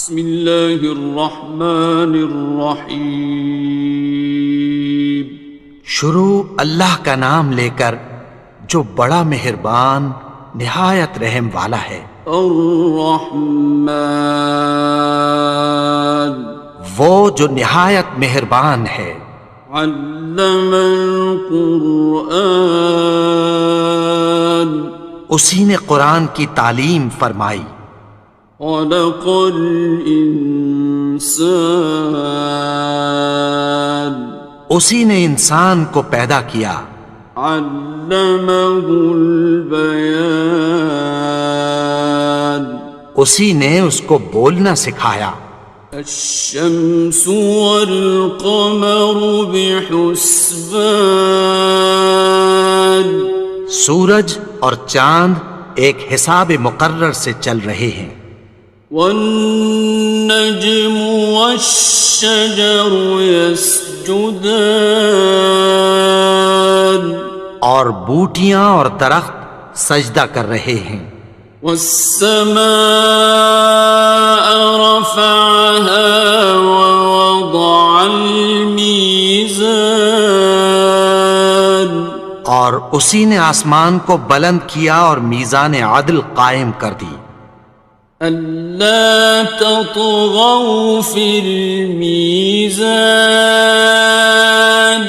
بسم اللہ الرحمن الرحیم۔ شروع اللہ کا نام لے کر جو بڑا مہربان نہایت رحم والا ہے۔ الرحمن، وہ جو نہایت مہربان ہے۔ علم القرآن، اسی نے قرآن کی تعلیم فرمائی۔ خلق الانسان، اسی نے انسان کو پیدا کیا۔ علمہ البیان، اسی نے اس کو بولنا سکھایا۔ الشمس والقمر بحسبان، سورج اور چاند ایک حساب مقرر سے چل رہے ہیں۔ والنجم والشجر يسجدان، اور بوٹیاں اور درخت سجدہ کر رہے ہیں۔ والسماء رفعها ووضع الميزان، اور اسی نے آسمان کو بلند کیا اور میزان عدل قائم کر دی۔ ألا تطغوا في الميزان،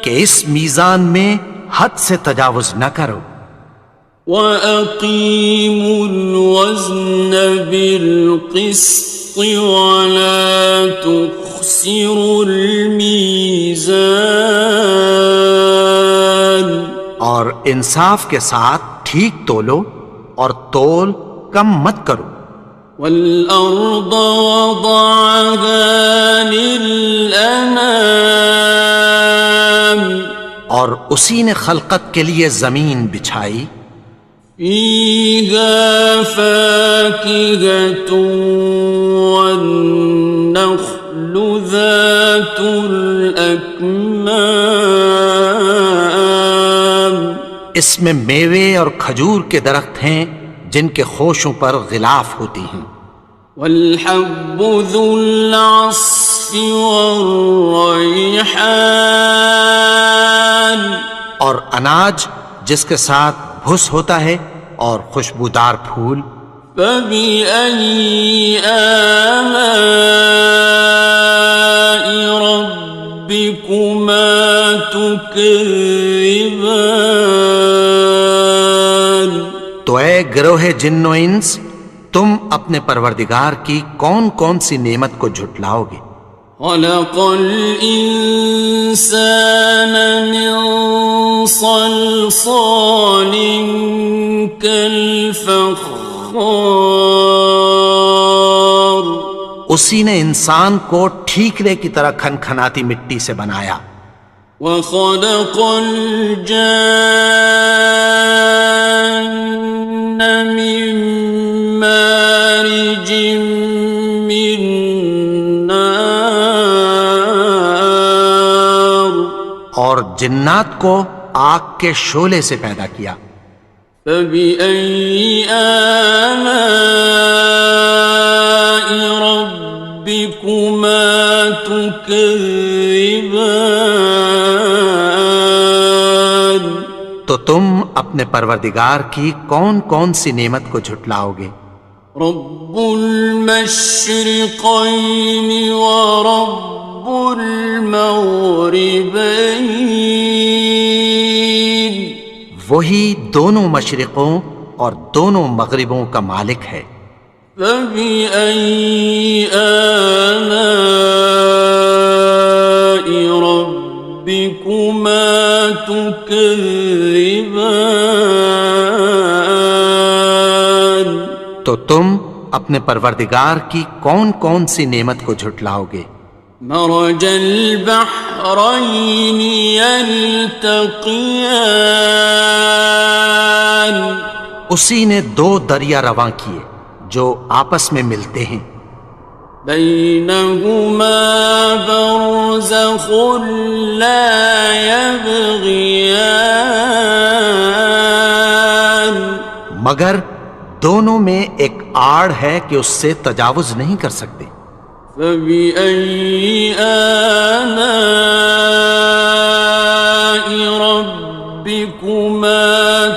کہ اس میزان میں حد سے تجاوز نہ کرو۔ وَأَقِيمُوا الْوَزْنَ بِالْقِسْطِ وَلَا تُخْسِرُوا الْمِيزَانَ، اور انصاف کے ساتھ ٹھیک تولو اور تول کم مت کرو۔ وَالْأَرْضَ وَضَعَهَا لِلْأَنَامِ، اور اسی نے خلقت کے لیے زمین بچھائی۔ فِيهَا فَاكِهَةٌ وَالنَّخْلُ ذَاتُ الْأَكْمَامِ، اس میں میوے اور کھجور کے درخت ہیں جن کے خوشوں پر غلاف ہوتی ہیں۔ وَالْحَبُّ ذُو الْعَصْفِ وَالرَّيْحَانِ، اور اناج جس کے ساتھ بھس ہوتا ہے اور خوشبودار پھول۔ فَبِأَيِّ آلَاءِ رَبِّكُمَا تُكَذِّبَانِ، تو اے گروہ جن و انس، تم اپنے پروردگار کی کون کون سی نعمت کو جھٹلاؤ گے؟ خَلَقَ الْإِنسَانَ مِنْ صَلْصَالٍ كَالْفَخَّارِ، اسی نے انسان کو ٹھیکرے کی طرح کھنکھناتی مٹی سے بنایا۔ وَخَلَقَ الْجَانَّ مِن مَّارِجٍ مِّن نَّارٍ، اور جنات کو آگ کے شعلے سے پیدا کیا۔ فَبِأَيِّ آلَاءِ رَبِّكُمَا تُكَذِّبَانِ، تو تم اپنے پروردگار کی کون کون سی نعمت کو جھٹلاؤ گے؟ رب المشرقین ورب المغربین، وہی دونوں مشرقوں اور دونوں مغربوں کا مالک ہے۔ فَبِأَيِّ آلَاءِ رَبِّكُمَا تُكَذِّبَانِ، تو تم اپنے پروردگار کی کون کون سی نعمت کو جھٹلاؤ گے؟ مرج البحرین یلتقیان، اسی نے دو دریا رواں کیے جو آپس میں ملتے ہیں۔ بینہما برزخ لا یبغیان، مگر دونوں میں ایک آڑ ہے کہ اس سے تجاوز نہیں کر سکتے۔ فبأي آلاء ربكما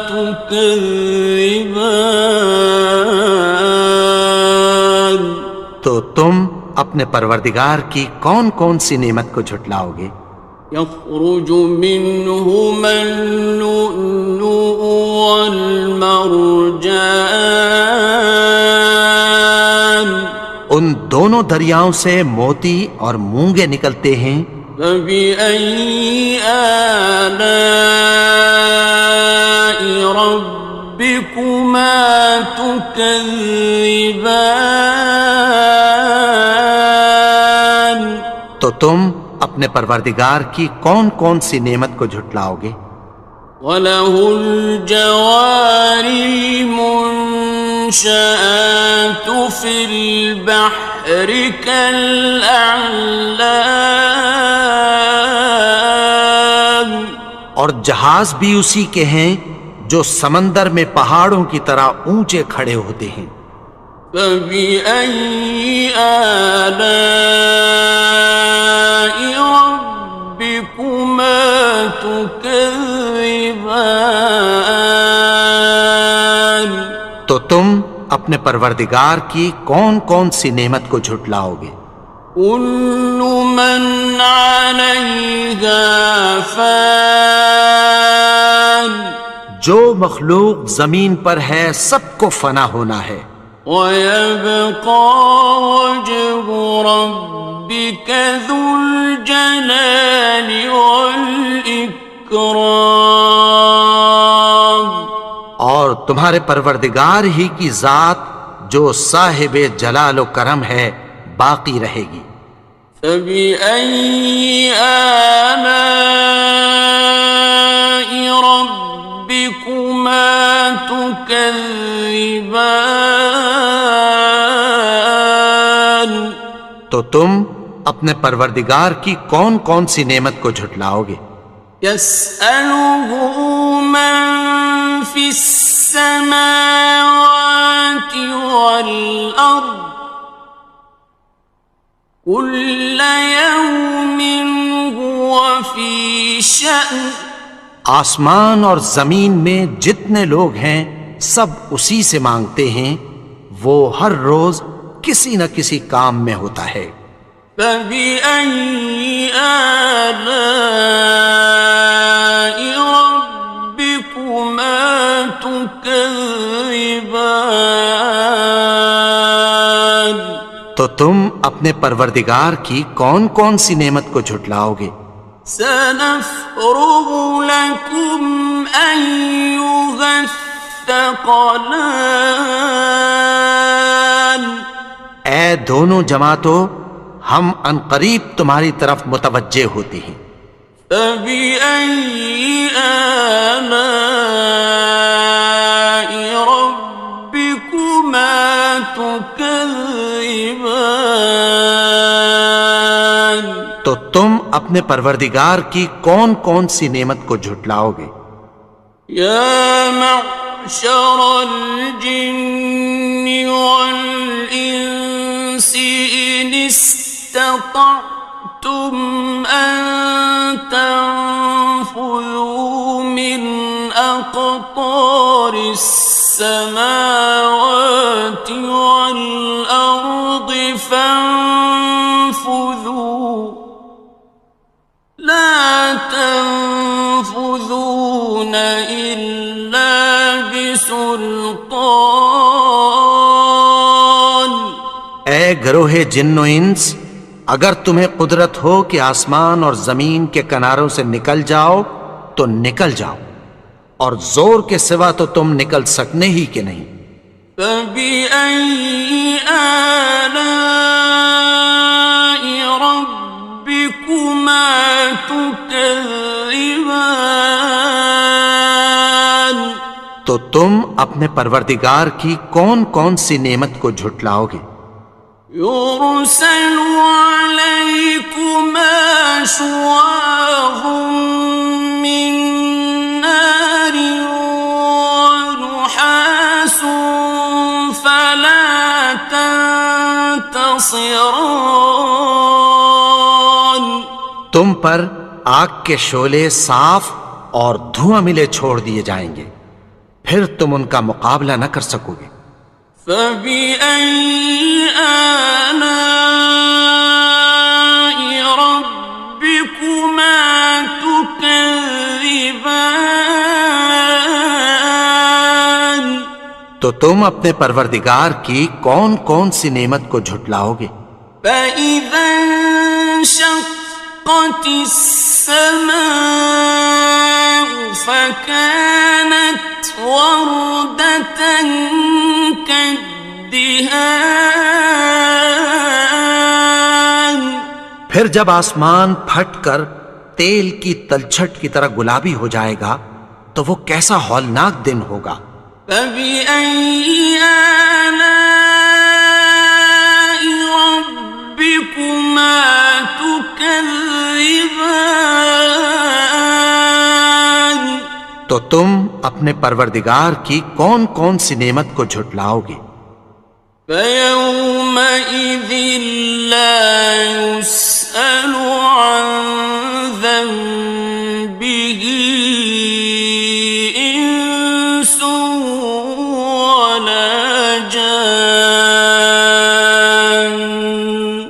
تكذبان؟ تو تم اپنے پروردگار کی کون کون سی نعمت کو جھٹلاؤ گے؟ يخرج منهما اللؤلؤ والمرجان، ان دونوں دریاؤں سے موتی اور مونگے نکلتے ہیں۔ فبأي آلاء ربكما تكذبان؟ تو تم اپنے پروردگار کی کون کون سی نعمت کو جھٹلاؤ گے؟ وَلَهُ الْجَوَارِ الْمُنشَآتُ فِي الْبَحْرِ كَالْأَعْلَامِ، اور جہاز بھی اسی کے ہیں جو سمندر میں پہاڑوں کی طرح اونچے کھڑے ہوتے ہیں۔ فَبِأَيِّ آلَاءِ رَبِّكُمَا تُكَذِّبَانِ؟ تو تم اپنے پروردگار کی کون کون سی نعمت کو جھٹلاؤ گے؟ كُلُّ مَنْ عَلَيْهَا فَانٍ، جو مخلوق زمین پر ہے سب کو فنا ہونا ہے۔ وَيَبْقَى وَجْهُ رَبِّكَ ذُو الْجَلَالِ وَالْإِكْرَامِ، اور تمہارے پروردگار ہی کی ذات جو صاحب جلال و کرم ہے باقی رہے گی۔ فَبِأَيِّ آلَاءِ رَبِّكُمَا تُكَذِّبَانِ؟ تو تم اپنے پروردگار کی کون کون سی نعمت کو جھٹلاؤ گے؟ يَسْأَلُهُ مَن فِي السَّمَاوَاتِ وَالْأَرْضِ كُلَّ يَوْمٍ هُوَ فِي شَأْنٍ، آسمان اور زمین میں جتنے لوگ ہیں سب اسی سے مانگتے ہیں، وہ ہر روز کسی نہ کسی کام میں ہوتا ہے۔ فَبِأَيِّ آلَاءِ رَبِّكُمَا تُكَذِّبَانِ؟ تو تم اپنے پروردگار کی کون کون سی نعمت کو جھٹلاؤ گے؟ سَنَفْرُغُ لَكُمْ أَيُّهَ الثَّقَلَانِ، اے دونوں جماعتوں، ہم عنقریب تمہاری طرف متوجہ ہوتے ہیں۔ فَبِأَيِّ آلَاءِ رَبِّكُمَا تُكَذِّبَانِ؟ تو تم اپنے پروردگار کی کون کون سی نعمت کو جھٹلاؤ گے؟ يَا مَعْشَرَ الْجِنِّ وَالْإِنسِ إِنِ اسْتَطَعْتُمْ أَن تَنفُذُوا مِنْ أَقْطَارِ السَّمَاوَاتِ وَالْأَرْضِ فَانفُذُوا لَا تَنفُذُونَ إِلَّا بِسُلْطَانٍ۔ اے گروہ جن و انس، اگر تمہیں قدرت ہو کہ آسمان اور زمین کے کناروں سے نکل جاؤ تو نکل جاؤ، اور زور کے سوا تو تم نکل سکنے ہی کہ نہیں۔ فَبِأَيِّ آلَاءِ رَبِّكُمَا تُكَذِّبَانِ؟ تو تم اپنے پروردگار کی کون کون سی نعمت کو جھٹلاؤ گے؟ يُرْسَلُ عَلَيْكُمَا شُوَاظٌ مِّن نَّارٍ وَنُحَاسٌ فَلَا ينتصران تم پر آگ کے شعلے صاف اور دھواں ملے چھوڑ دیے جائیں گے، پھر تم ان کا مقابلہ نہ کر سکو گے۔ فبأي آلاء ربكما تكذبان تو تم اپنے پروردگار کی کون کون سی نعمت کو جھٹلاؤ گے؟ فإذا انشقت السماء فكانت وردة كالدهان پھر جب آسمان پھٹ کر تیل کی تلچھٹ کی طرح گلابی ہو جائے گا تو وہ کیسا ہولناک دن ہوگا۔ فبأي آلاء ربكما تكذبان تو تم اپنے پروردگار کی کون کون سی نعمت کو جھٹلاؤ گے؟ فيومئذ لا يسأل عن ذنبه إنس ولا جان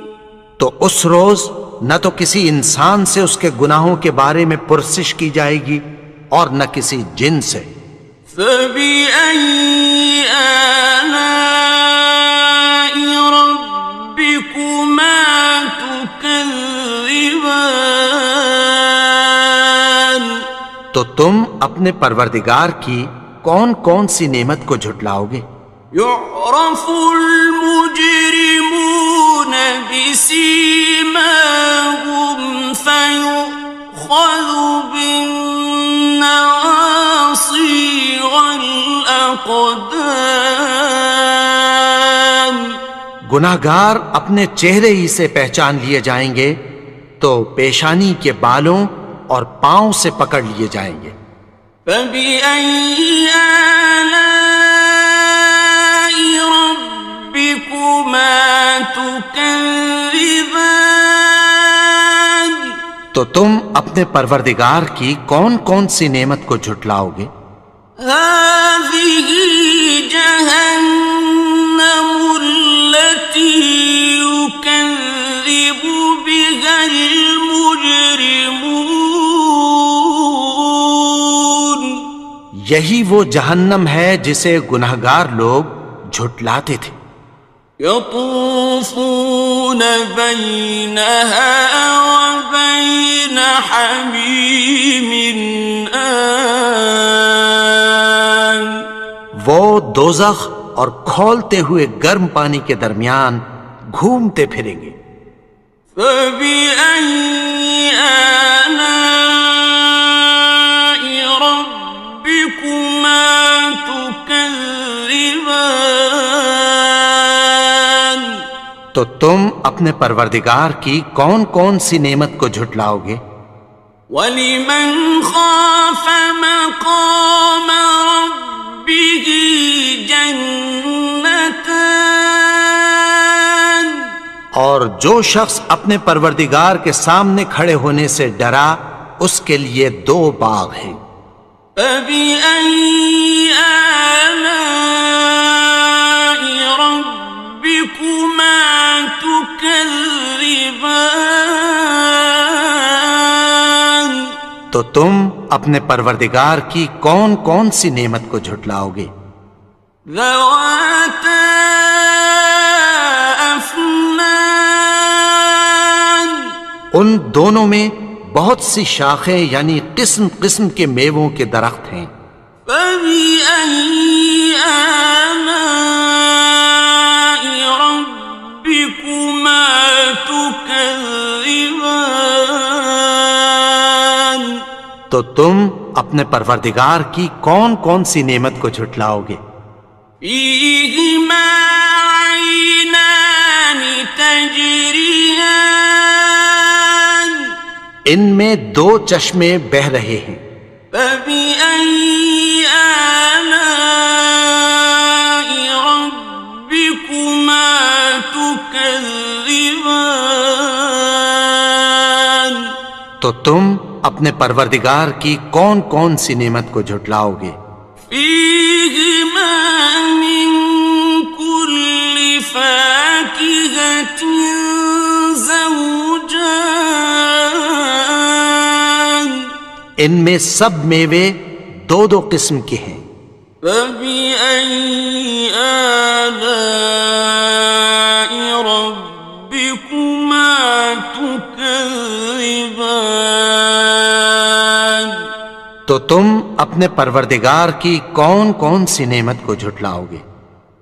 تو اس روز نہ تو کسی انسان سے اس کے گناہوں کے بارے میں پرسش کی جائے گی اور نہ کسی جن سے۔ فبأي آلاء ربكما تكذبان تو تم اپنے پروردگار کی کون کون سی نعمت کو جھٹلاؤ گے؟ يعرف المجرمون بسيماهم فيؤخذ بالنواصي والأقدام گناہگار اپنے چہرے ہی سے پہچان لیے جائیں گے تو پیشانی کے بالوں اور پاؤں سے پکڑ لیے جائیں گے۔ فبأي آلاء ربكما تكذبان تو تم اپنے پروردگار کی کون کون سی نعمت کو جھٹلاؤ گے؟ هذه جهنم التي يكذب بها المجرمون یہی وہ جہنم ہے جسے گناہگار لوگ جھٹلاتے تھے۔ يطوفون بينها وبين حميم آن وہ دوزخ اور کھولتے ہوئے گرم پانی کے درمیان گھومتے پھریں گے۔ فبأي آلاء ربكما تكذبان تو تم اپنے پروردگار کی کون کون سی نعمت کو جھٹلاؤ گے؟ وَلِمَنْ خَافَ مَقَامَ رَبِّهِ جَنَّتَانِ اور جو شخص اپنے پروردگار کے سامنے کھڑے ہونے سے ڈرا اس کے لیے دو باغ ہیں۔ فَبِأَيِّ آلَاءِ رَبِّكُمَا تُكَذِّبَانِ تو تم اپنے پروردگار کی کون کون سی نعمت کو جھٹلاؤ گے؟ ذَوَاتَا أَفْنَانٍ ان دونوں میں بہت سی شاخیں یعنی قسم قسم کے میووں کے درخت ہیں۔ فَبِأَيِّ آلَاءِ رَبِّكُمَا تُكَذِّبَانِ تو تم اپنے پروردگار کی کون کون سی نعمت کو جھٹلاؤ گے؟ فِيهِمَا عَيْنَانِ تَجْرِيَانِ ان میں دو چشمے بہہ رہے ہیں۔ فَبِأَيِّ آلَاءِ رَبِّكُمَا تُكَذِّبَانِ تكذبان تو تم اپنے پروردگار کی کون کون سی نعمت کو جھٹلاؤ گے؟ فيهما من كل فاكهة زوجان ان میں سب میوے دو دو قسم کے ہیں۔ فبأي آلاء ربكما تكذبان تو تم اپنے پروردگار کی کون کون سی نعمت کو جھٹلاؤ گے؟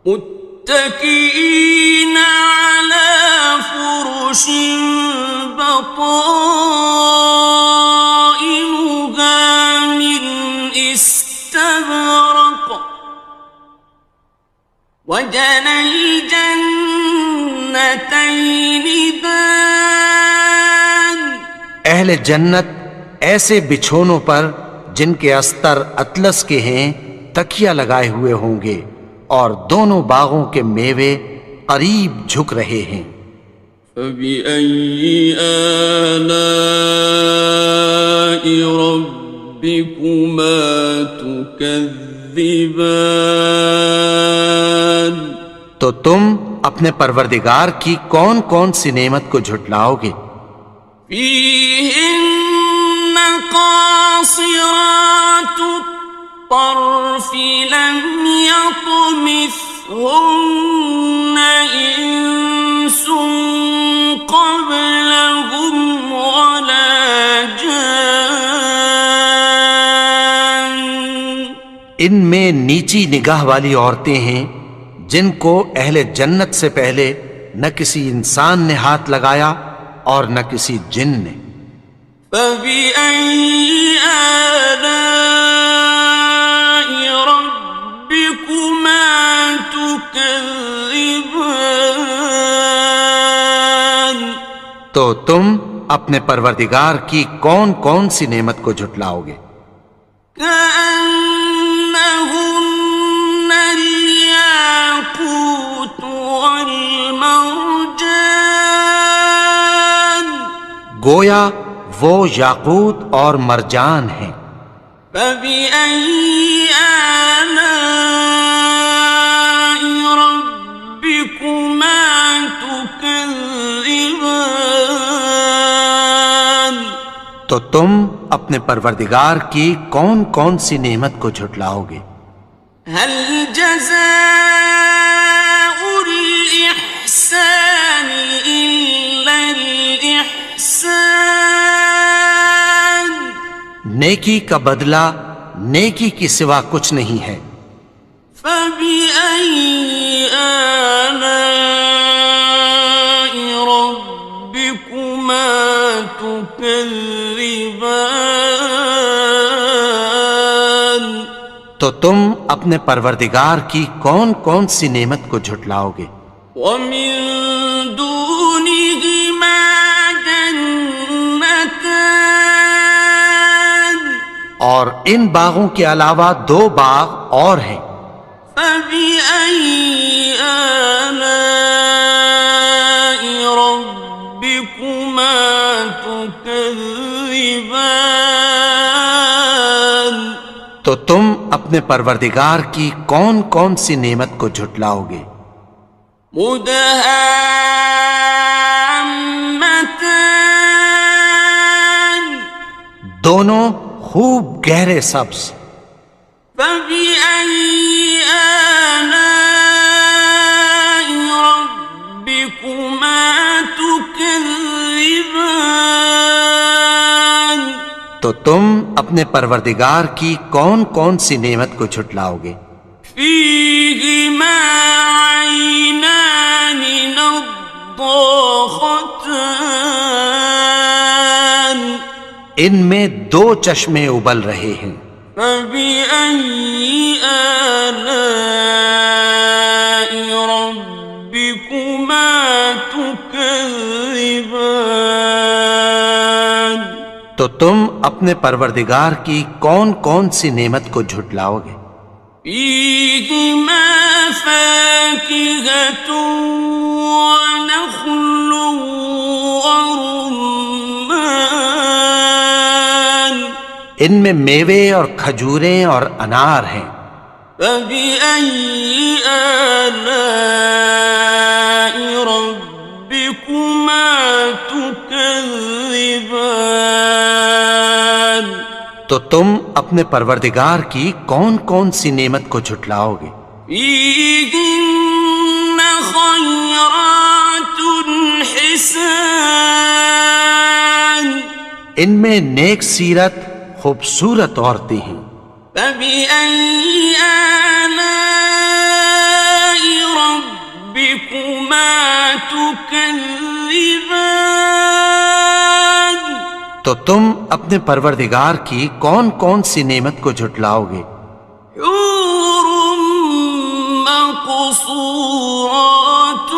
متكئين على فرش بطائنها من استبرق وجنى الجنتين دان اہل جنت ایسے بچھونوں پر جن کے استر اطلس کے ہیں تکیہ لگائے ہوئے ہوں گے، اور دونوں باغوں کے میوے قریب جھک رہے ہیں۔ فبأي آلاء ربكما تكذبان تو تم اپنے پروردگار کی کون کون سی نعمت کو جھٹلاؤ گے؟ فيهن قاصرات الطرف لم يطمثهن إنس قبلهم ولا جان ان میں نیچی نگاہ والی عورتیں ہیں جن کو اہل جنت سے پہلے نہ کسی انسان نے ہاتھ لگایا اور نہ کسی جن نے۔ فبأي آلاء ربكما تكذبان تو تم اپنے پروردگار کی کون کون سی نعمت کو جھٹلاؤ گے؟ كأنهن الياقوت والمرجان گویا وہ یاقوت اور مرجان ہیں۔ فبأي آلاء ربكما تكذبان تو تم اپنے پروردگار کی کون کون سی نعمت کو جھٹلاؤ گے؟ هل جزاء الإحسان إلا الإحسان نیکی کا بدلہ نیکی کی سوا کچھ نہیں ہے۔ فبأي آلاء ربكما تكذبان تو تم اپنے پروردگار کی کون کون سی نعمت کو جھٹلاؤ گے؟ ومن دونهما جنتان اور ان باغوں کے علاوہ دو باغ اور ہیں۔ فبأي آلاء ربكما تكذبان تو تم اپنے پروردگار کی کون کون سی نعمت کو جھٹلاؤ گے؟ مدهامتان دونوں خوب گہرے سبز۔ فبأي آلاء ربكما تكذبان تو تم اپنے پروردگار کی کون کون سی نعمت کو جھٹلاؤ گے؟ فيهما عينان نضاختان ان میں دو چشمے ابل رہے ہیں۔ فبأي آلاء ربكما تكذبان تو تم اپنے پروردگار کی کون کون سی نعمت کو جھٹلاؤ گے؟ فيهما فاكهة ونخل ان میں میوے اور کھجوریں اور انار ہیں۔ فبأي آلاء ربكما تكذبان؟ تو تم اپنے پروردگار کی کون کون سی نعمت کو جھٹلاؤ گے؟ فيهن خيرات حسان، ان میں نیک سیرت خوبصورت عورتیں ہیں۔ فبأي آلاء ربكما تكذبان؟ تو تم اپنے پروردگار کی کون کون سی نعمت کو جھٹلاؤ گے؟ حور مقصورات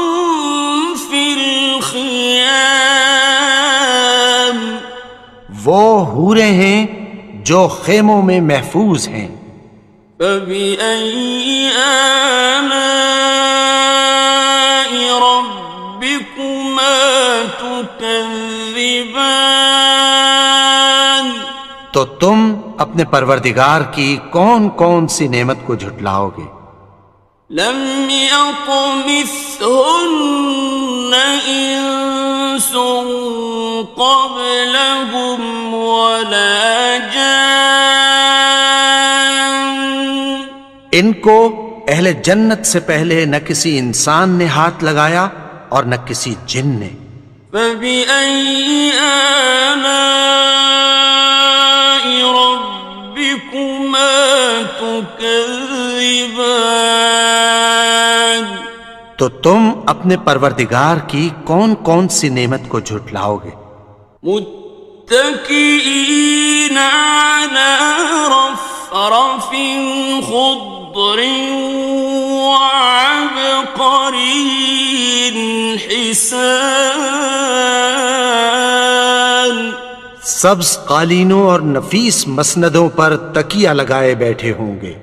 في الخيام، وہ حوریں ہیں جو خیموں میں محفوظ ہیں۔ فبأي آلاء ربكما تكذبان؟ تو تم اپنے پروردگار کی کون کون سی نعمت کو جھٹلاؤ گے؟ لم يطمثهن إنس قبلهم ولا جان، ان کو اہل جنت سے پہلے نہ کسی انسان نے ہاتھ لگایا اور نہ کسی جن نے۔ فبأي آلاء ربكما تكذبان؟ تو تم اپنے پروردگار کی کون کون سی نعمت کو جھٹلاؤ گے؟ متكئين على رفرف خضر وعبقري حسان، سبز قالینوں اور نفیس مسندوں پر تکیہ لگائے بیٹھے ہوں گے۔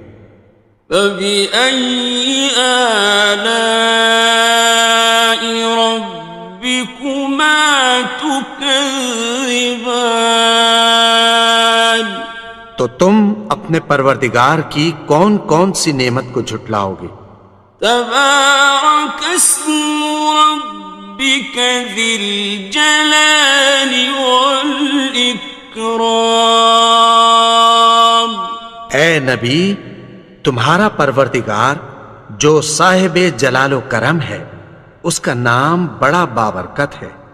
فبأي آلاء ربكما تكذبان؟ تو تم اپنے پروردگار کی کون کون سی نعمت کو جھٹلاؤ گے؟ تبارك اسم ربك ذي الجلال والإكرام۔ اے نبی، تمہارا پروردگار جو صاحب جلال و کرم ہے، اس کا نام بڑا بابرکت ہے۔